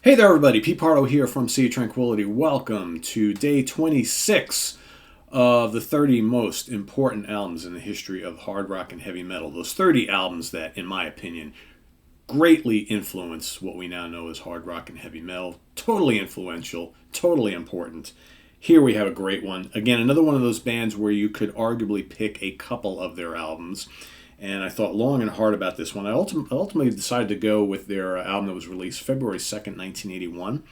Hey there, everybody. Pete Pardo here from Sea of Tranquility. Welcome to day 26 of the 30 most important albums in the history of hard rock and heavy metal. Those 30 albums that, in my opinion, greatly influence what we now know as hard rock and heavy metal. Totally influential, totally important. Here we have a great one. Again, another one of those bands where you could arguably pick a couple of their albums. And I thought long and hard about this one. I ultimately decided to go with their album that was released February 2nd, 1981,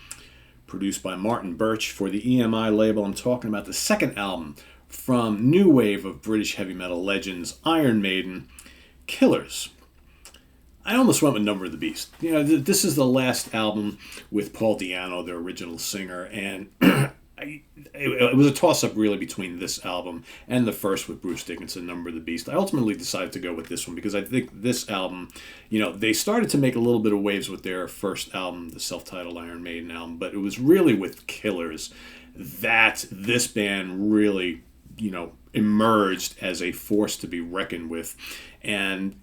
produced by Martin Birch for the EMI label. I'm talking about the second album from new wave of British heavy metal legends, Iron Maiden, Killers. I almost went with Number of the Beast. This is the last album with Paul Di'Anno, their original singer, and it was a toss-up really between this album and the first with Bruce Dickinson, Number of the Beast. I ultimately decided to go with this one because I think this album, they started to make a little bit of waves with their first album, the self-titled Iron Maiden album, but it was really with Killers that this band really, emerged as a force to be reckoned with. And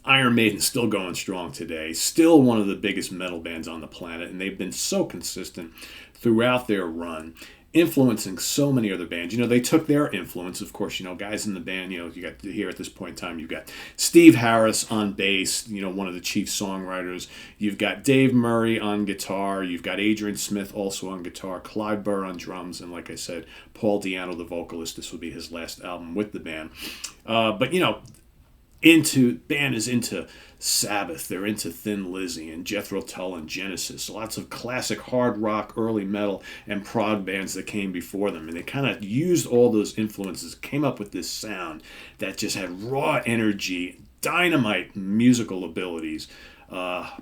Iron Maiden's still going strong today, still one of the biggest metal bands on the planet, and they've been so consistent throughout their run, influencing so many other bands. They took their influence, of course, guys in the band, you got here at this point in time, you've got Steve Harris on bass, one of the chief songwriters. You've got Dave Murray on guitar. You've got Adrian Smith also on guitar, Clyde Burr on drums, and like I said, Paul Di'Anno, the vocalist. This will be his last album with the band. But band is into Sabbath, they're into Thin Lizzy and Jethro Tull and Genesis, lots of classic hard rock, early metal, and prog bands that came before them, and they kind of used all those influences, came up with this sound that just had raw energy, dynamite musical abilities,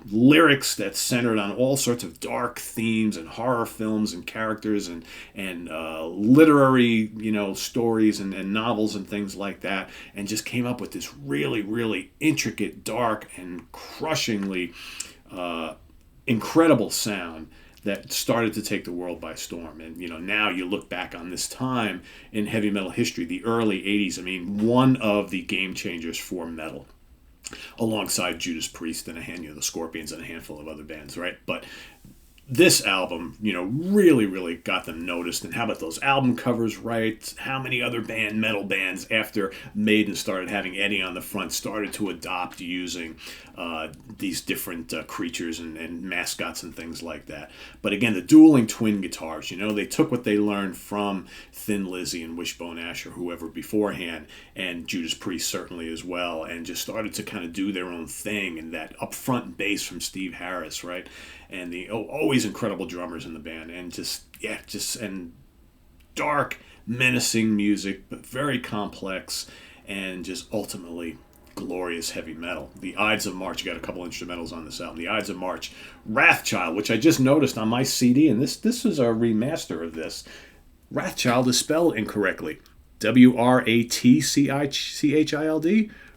lyrics that centered on all sorts of dark themes and horror films and characters and literary stories and novels and things like that, and just came up with this really, really intricate, dark, and crushingly incredible sound that started to take the world by storm. And now you look back on this time in heavy metal history, the early 80s, one of the game changers for metal, alongside Judas Priest and the Scorpions and a handful of other bands, right? But this album, really, really got them noticed. And how about those album covers, right? How many other metal bands after Maiden started having Eddie on the front started to adopt using these different creatures and mascots and things like that. But again, the dueling twin guitars, they took what they learned from Thin Lizzy and Wishbone Ash or whoever beforehand, and Judas Priest certainly as well, and just started to kind of do their own thing. And that upfront bass from Steve Harris, right? And the always incredible drummers in the band, and and dark, menacing music, but very complex, and just ultimately glorious heavy metal. The Ides of March, you got a couple instrumentals on this album. The Ides of March, Wrathchild, which I just noticed on my CD, and this is a remaster of this. Wrathchild is spelled incorrectly. Wratchild.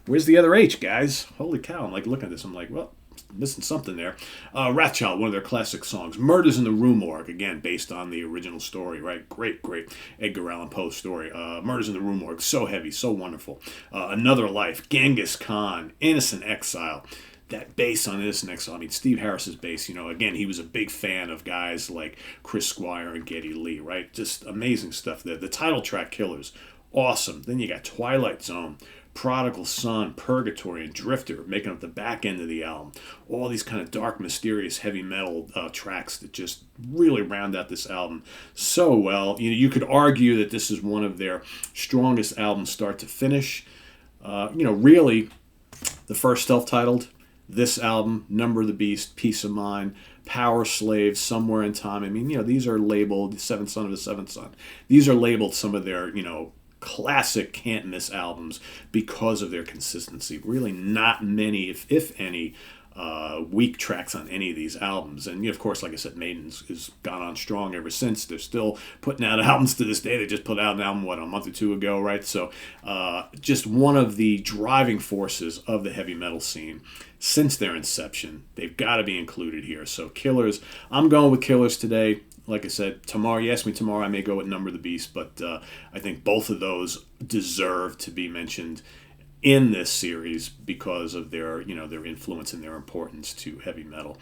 Where's the other H, guys? Holy cow! I'm looking at this. I'm like, well, missing something there. Wrathchild, one of their classic songs. Murders in the Rue Morgue, again, based on the original story, right? Great Edgar Allan Poe story. Murders in the Rue Morgue, so heavy, so wonderful. Another Life, Genghis Khan, Innocent Exile. That bass on Innocent Exile, Steve Harris's bass, again, he was a big fan of guys like Chris Squire and Geddy Lee, right? Just amazing stuff there. The title track, Killers, awesome. Then you got Twilight Zone, Prodigal Son, Purgatory, and Drifter making up the back end of the album. All these kind of dark, mysterious, heavy metal tracks that just really round out this album so well. You could argue that this is one of their strongest albums start to finish. Really, the first self-titled, this album, Number of the Beast, Peace of Mind, Power Slave, Somewhere in Time. These are labeled The Seventh Son of the Seventh Son. These are labeled some of their, classic can't miss albums because of their consistency. Really not many, if any, weak tracks on any of these albums. And of course, like I said, Maiden's has gone on strong ever since. They're still putting out albums to this day. They just put out an album, a month or two ago, right? So just one of the driving forces of the heavy metal scene since their inception. They've got to be included here. So Killers, I'm going with Killers today. Like I said, tomorrow, you ask me tomorrow, I may go with Number of the Beast, but I think both of those deserve to be mentioned in this series because of their their influence and their importance to heavy metal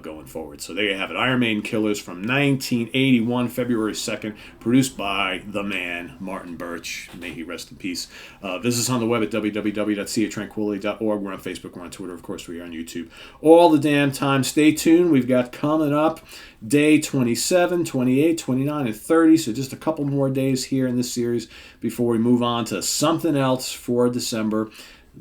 going forward. So there you have it, Iron Maiden Killers from 1981, February 2nd, produced by the man Martin Birch. May he rest in peace. Visit us on the web at www.seatranquility.org. We're on Facebook, we're on Twitter, of course, we're on YouTube all the damn time. Stay tuned. We've got coming up day 27, 28, 29, and 30. So just a couple more days here in this series before we move on to something else for December.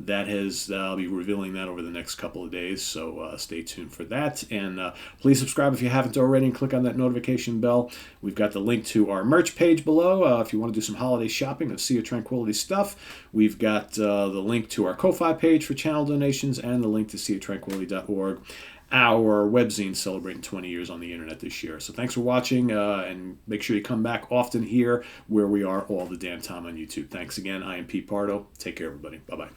I'll be revealing that over the next couple of days. So stay tuned for that. And please subscribe if you haven't already and click on that notification bell. We've got the link to our merch page below if you want to do some holiday shopping of Sea of Tranquility stuff. We've got the link to our Ko-Fi page for channel donations and the link to seatranquility.org. Our webzine celebrating 20 years on the internet this year. So thanks for watching, and make sure you come back often here where we are all the damn time on YouTube. Thanks again. I am Pete Pardo. Take care, everybody. Bye-bye.